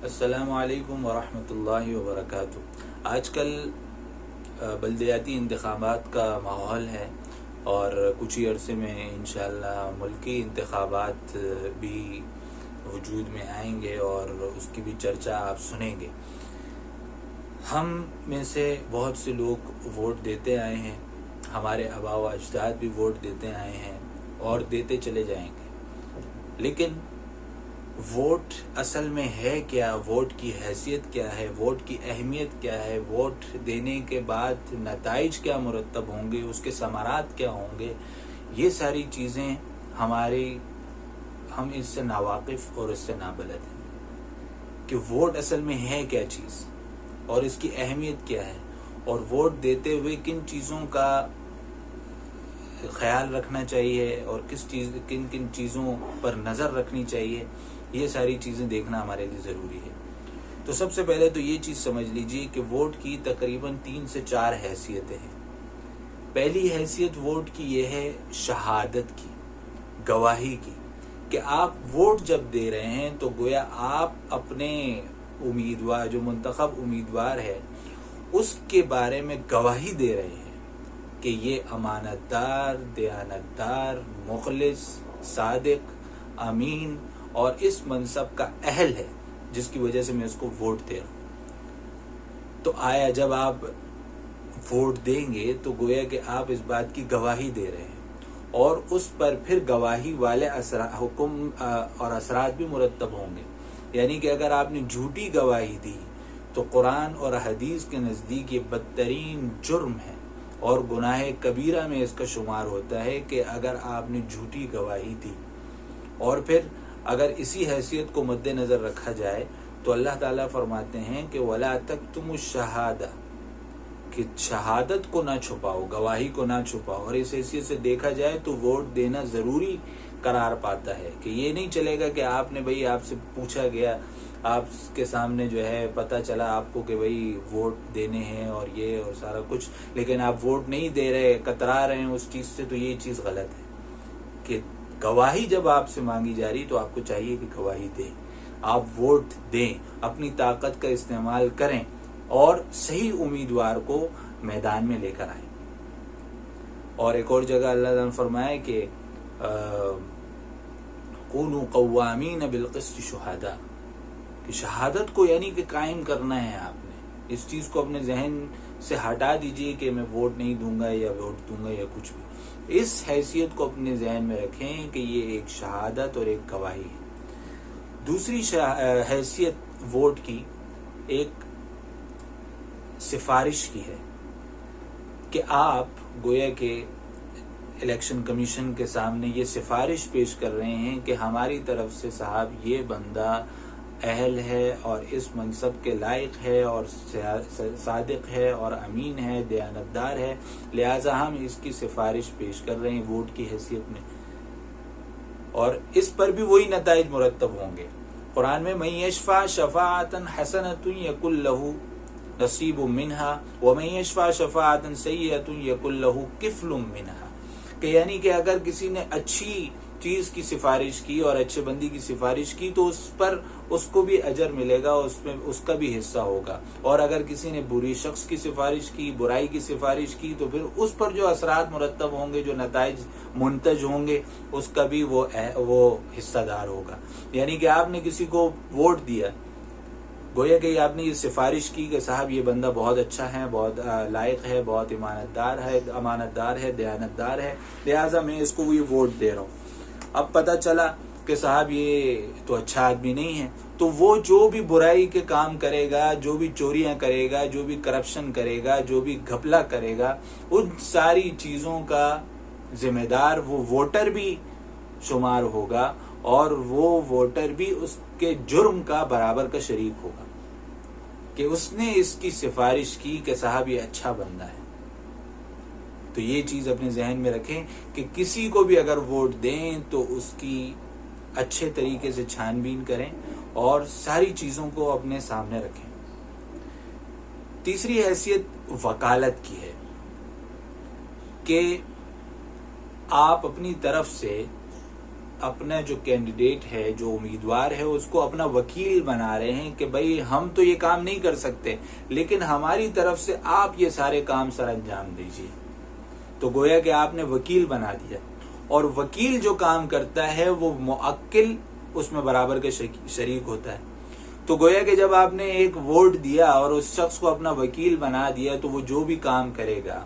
अस्सलामु अलैकुम वरहमतुल्लाहि वबरकातुह। आजकल बल्दियाती इंतखाबात का माहौल है और कुछ ही अरसे में इंशाअल्लाह मुल्की इंतखाबात भी वजूद में आएंगे और उसकी भी चर्चा आप सुनेंगे। हम में से बहुत से लोग वोट देते आए हैं, हमारे आबा व अजदाद भी वोट देते आए हैं और देते चले जाएंगे। लेकिन वोट असल में है क्या, वोट की हैसियत क्या है, वोट की अहमियत क्या है, वोट देने के बाद नताइज क्या मुरतब होंगे, उसके समारात क्या होंगे, ये सारी चीज़ें हम इससे नावाकिफ़ और इससे नाबलद हैं कि वोट असल में है क्या चीज़ और इसकी अहमियत क्या है और वोट देते हुए किन चीज़ों का ख्याल रखना चाहिए और किन किन चीज़ों पर नज़र रखनी चाहिए, ये सारी चीज़ें देखना हमारे लिए ज़रूरी है। तो सबसे पहले तो ये चीज़ समझ लीजिए कि वोट की तकरीबन 3 से 4 हैसियतें हैं। पहली हैसियत वोट की ये है शहादत की, गवाही की, कि आप वोट जब दे रहे हैं तो गोया आप अपने उम्मीदवार, जो मुंतखब उम्मीदवार है, उसके बारे में गवाही दे रहे हैं कि ये अमानतदार, दयानतदार, मुखलिस, सादिक, अमीन और इस मनसब का अहल है जिसकी वजह से मैं इसको वोट दे रहा हूँ। तो आया जब आप वोट देंगे तो गोया कि आप इस बात की गवाही दे रहे हैं और उस पर फिर गवाही वाले हुक्म और असरात भी मुरतब होंगे। यानी कि अगर आपने झूठी गवाही दी तो कुरान और हदीस के नज़दीक ये बदतरीन जुर्म है और गुनाह कबीरा में इसका शुमार होता है कि अगर आपने झूठी गवाही दी। और फिर अगर इसी हैसियत को मद्देनज़र रखा जाए तो अल्लाह ताला फरमाते हैं कि वला तक्तुमुश शहादा, कि शहादत को ना छुपाओ, गवाही को ना छुपाओ। और इस हैसियत से देखा जाए तो वोट देना ज़रूरी करार पाता है कि ये नहीं चलेगा कि आपने भाई, आपसे पूछा गया, आपके सामने जो है पता चला आपको कि भाई वोट देने हैं और ये और सारा कुछ, लेकिन आप वोट नहीं दे रहे, कतरा रहे हैं उस चीज़ से, तो ये चीज़ गलत है। कि गवाही जब आपसे मांगी जा रही तो आपको चाहिए कि गवाही दें, आप वोट दें, अपनी ताकत का इस्तेमाल करें और सही उम्मीदवार को मैदान में लेकर आए। और एक और जगह अल्लाह ताला ने फरमाया कि कूनू कव्वामीन बिलक़िस्त शुहदा, कि शहादत को यानी कि कायम करना है आपने। इस चीज़ को अपने जहन से हटा दीजिए कि मैं वोट नहीं दूंगा या वोट दूंगा या कुछ भी। इस हैसियत को अपने जहन में रखें कि ये एक शहादत और एक गवाही है। दूसरी हैसियत वोट की एक सिफारिश की है कि आप गोया के इलेक्शन कमीशन के सामने ये सिफारिश पेश कर रहे हैं कि हमारी तरफ से साहब ये बंदा अहल है और इस मनसब के लायक है और सादिक है और अमीन है, दयानतदार है, लिहाजा हम इसकी सिफारिश पेश कर रहे हैं वोट की हैसियत में। और इस पर भी वही नताइज मुरतब होंगे। कुरान में मन यशफा शफाअतन हसनतुन यकुल लहू नसीबुम मिनहा व मन यशफा शफाअतन सय्यतुन यकुल लहू किफ्लुम मिनहा, कि यानी कि अगर किसी ने अच्छी चीज की सिफारिश की और अच्छे बंदी की सिफारिश की तो उस पर उसको भी अजर मिलेगा, उसमें उसका भी हिस्सा होगा। और अगर किसी ने बुरी शख्स की सिफारिश की, बुराई की सिफारिश की, तो फिर उस पर जो असरात मुरतब होंगे, जो नताइज मुंतज होंगे, उसका भी वो हिस्सादार होगा। यानी कि आपने किसी को वोट दिया, गोया कि आपने ये सिफारिश की कि साहब ये बंदा बहुत अच्छा है, बहुत लायक है, बहुत अमानतदार है, दयानतदार है, लिहाजा मैं इसको ये वोट दे रहा हूँ। अब पता चला कि साहब ये तो अच्छा आदमी नहीं है, तो वो जो भी बुराई के काम करेगा, जो भी चोरियां करेगा, जो भी करप्शन करेगा, जो भी घपला करेगा, उन सारी चीज़ों का जिम्मेदार वो वोटर भी शुमार होगा और वो वोटर भी उसके जुर्म का बराबर का शरीक होगा कि उसने इसकी सिफारिश की कि साहब ये अच्छा बंदा है। तो ये चीज़ अपने जहन में रखें कि किसी को भी अगर वोट दें तो उसकी अच्छे तरीके से छानबीन करें और सारी चीज़ों को अपने सामने रखें। तीसरी हैसियत वकालत की है कि आप अपनी तरफ से अपना जो कैंडिडेट है, जो उम्मीदवार है, उसको अपना वकील बना रहे हैं कि भाई हम तो ये काम नहीं कर सकते, लेकिन हमारी तरफ से आप ये सारे काम सर अंजाम दीजिए। तो गोया कि आपने वकील बना दिया, और वकील जो काम करता है वो मुअक्किल उसमें बराबर के शरीक होता है। तो गोया कि जब आपने एक वोट दिया और उस शख्स को अपना वकील बना दिया, तो वो जो भी काम करेगा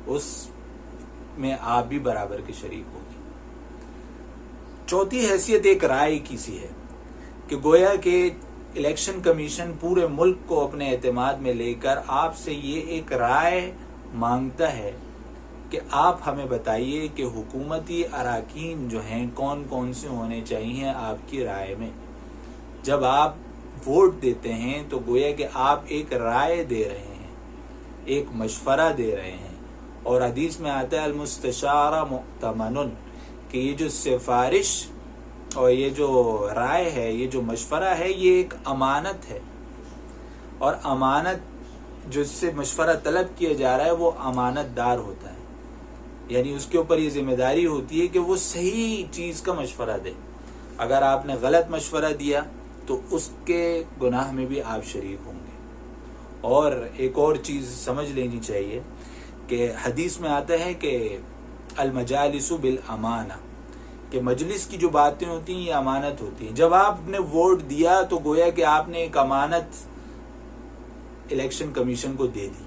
उसमें आप भी बराबर के शरीक होगी। चौथी हैसियत एक राय की सी है कि गोया के इलेक्शन कमीशन पूरे मुल्क को अपने एतमाद में लेकर आपसे ये एक राय मांगता है कि आप हमें बताइए कि हुकूमती अराकीन जो हैं कौन कौन से होने चाहिए आपकी राय में। जब आप वोट देते हैं तो गोया कि आप एक राय दे रहे हैं, एक मशवरा दे रहे हैं। और हदीस में आता है अल-मुस्तशारा मुअतमनुन, कि ये जो सिफारिश और ये जो राय है, ये जो मशवरा है, ये एक अमानत है। और अमानत जिससे मशवरा तलब किया जा रहा है वो अमानतदार होता है, यानी उसके ऊपर ये जिम्मेदारी होती है कि वो सही चीज का मशवरा दे। अगर आपने गलत मशवरा दिया तो उसके गुनाह में भी आप शरीक होंगे। और एक और चीज समझ लेनी चाहिए कि हदीस में आता है कि अल मजालिसु बिल अमाना, कि मजलिस की जो बातें होती हैं ये अमानत होती हैं। जब आपने वोट दिया तो गोया कि आपने एक अमानत इलेक्शन कमीशन को दे दी।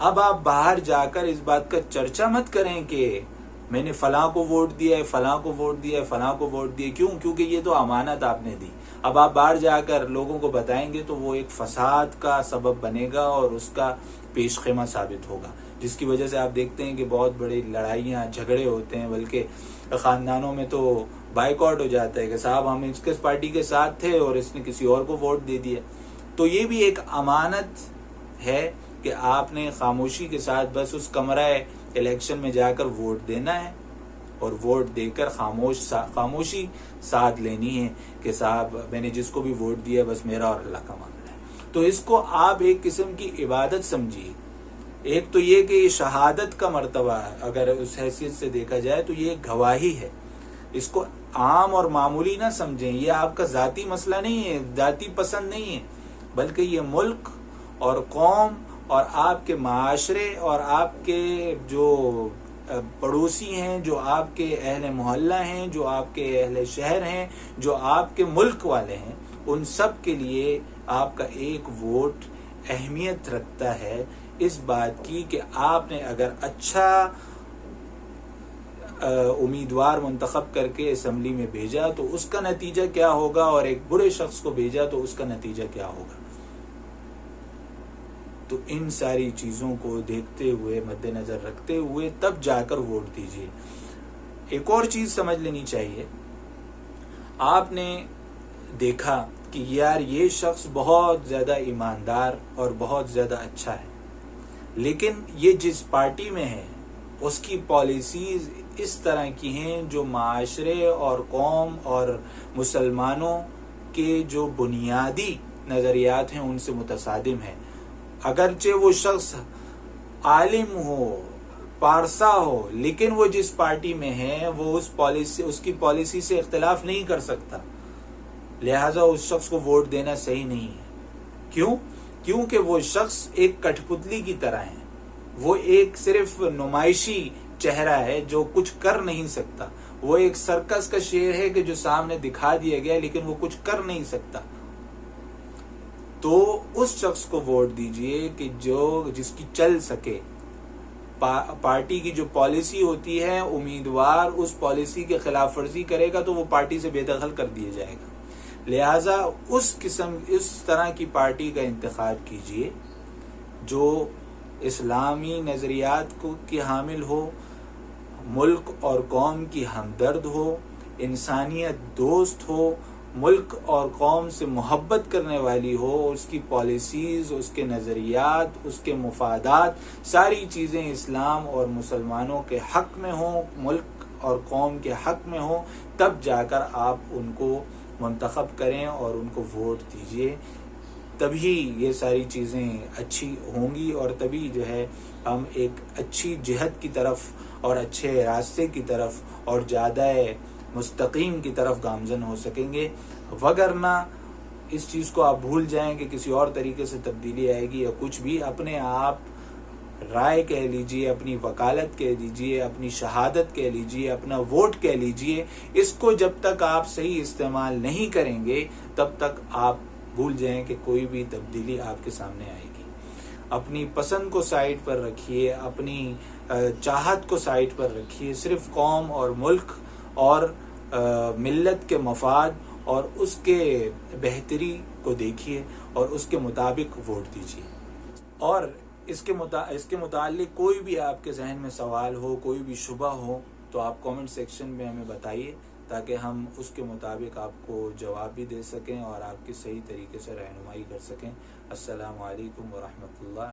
अब आप बाहर जाकर इस बात का चर्चा मत करें कि मैंने फलां को वोट दिया है, फलां को वोट दिया है, फलां को वोट दिया। क्यों? क्योंकि ये तो अमानत आपने दी। अब आप बाहर जाकर लोगों को बताएंगे तो वो एक फसाद का सबब बनेगा और उसका पेशखेमा साबित होगा, जिसकी वजह से आप देखते हैं कि बहुत बड़ी लड़ाइयाँ झगड़े होते हैं, बल्कि खानदानों में तो बाइकआउट हो जाता है कि साहब हम इस पार्टी के साथ थे और इसने किसी और को वोट दे दिया। तो ये भी एक अमानत है कि आपने खामोशी के साथ बस उस कमरा इलेक्शन में जाकर वोट देना है और वोट देकर खामोशी साथ लेनी है कि साहब मैंने जिसको भी वोट दिया बस मेरा और अल्लाह का मामला है। तो इसको आप एक किस्म की इबादत समझिए। एक तो ये कि शहादत का मर्तबा अगर उस हैसियत से देखा जाए तो ये गवाही है। इसको आम और मामूली ना समझें। ये आपका जाती मसला नहीं है, जाती पसंद नहीं है, बल्कि ये मुल्क और कौम और आपके माशरे और आपके जो पड़ोसी हैं, जो आपके अहले मोहल्ला हैं, जो आपके अहले शहर हैं, जो आपके मुल्क वाले हैं, उन सब के लिए आपका एक वोट अहमियत रखता है इस बात की कि आपने अगर अच्छा उम्मीदवार मुंतखब करके असम्बली में भेजा तो उसका नतीजा क्या होगा, और एक बुरे शख्स को भेजा तो उसका नतीजा क्या होगा। तो इन सारी चीजों को देखते हुए, मद्देनजर रखते हुए तब जाकर वोट दीजिए। एक और चीज समझ लेनी चाहिए, आपने देखा कि यार ये शख्स बहुत ज्यादा ईमानदार और बहुत ज्यादा अच्छा है, लेकिन ये जिस पार्टी में है उसकी पॉलिसीज इस तरह की हैं जो माशरे और कौम और मुसलमानों के जो बुनियादी नजरियात हैं उनसे मुतसादिम है। अगरचे वो शख्स आलिम हो, पारसा हो, लेकिन वो जिस पार्टी में है वो उसकी पॉलिसी से इख्तिलाफ नहीं कर सकता, लिहाजा उस शख्स को वोट देना सही नहीं है। क्यों? क्योंकि वो शख्स एक कठपुतली की तरह है। वो एक सिर्फ नुमाइशी चेहरा है जो कुछ कर नहीं सकता। वो एक सर्कस का शेर है कि जो सामने दिखा दिया गया लेकिन वो कुछ कर नहीं सकता। तो उस शख्स को वोट दीजिए कि जिसकी चल सके। पार्टी की जो पॉलिसी होती है, उम्मीदवार उस पॉलिसी के खिलाफ वर्जी करेगा तो वो पार्टी से बेदखल कर दिया जाएगा। लिहाजा इस तरह की पार्टी का इंतखाब कीजिए जो इस्लामी नजरियात की हामिल हो, मुल्क और कौम की हमदर्द हो, इंसानियत दोस्त हो, मुल्क और कौम से मोहब्बत करने वाली हो, उसकी पॉलिसीज, उसके नज़रियात, उसके मुफादात, सारी चीज़ें इस्लाम और मुसलमानों के हक़ में हो, मुल्क और कौम के हक़ में हो, तब जाकर आप उनको मुंतखब करें और उनको वोट दीजिए। तभी ये सारी चीज़ें अच्छी होंगी और तभी जो है हम एक अच्छी जिहद की तरफ और अच्छे रास्ते की तरफ और ज़्यादा मुस्तकीम की तरफ गामजन हो सकेंगे। वगरना इस चीज़ को आप भूल जाएं कि किसी और तरीके से तब्दीली आएगी या कुछ भी, अपने आप राय कह लीजिए, अपनी वकालत कह लीजिए, अपनी शहादत कह लीजिए, अपना वोट कह लीजिए, इसको जब तक आप सही इस्तेमाल नहीं करेंगे तब तक आप भूल जाएं कि कोई भी तब्दीली आपके सामने आएगी। अपनी पसंद को साइड पर रखिए, अपनी चाहत को साइड पर रखिए, सिर्फ कौम और मुल्क और मिल्लत के मफाद और उसके बेहतरी को देखिए और उसके मुताबिक वोट दीजिए। और इसके मुतालिक कोई भी आपके जहन में सवाल हो, कोई भी शुबा हो, तो आप कमेंट सेक्शन में हमें बताइए ताकि हम उसके मुताबिक आपको जवाब भी दे सकें और आपकी सही तरीके से रहनुमाई कर सकें। अस्सलामु अलैकुम व रहमतुल्लाह।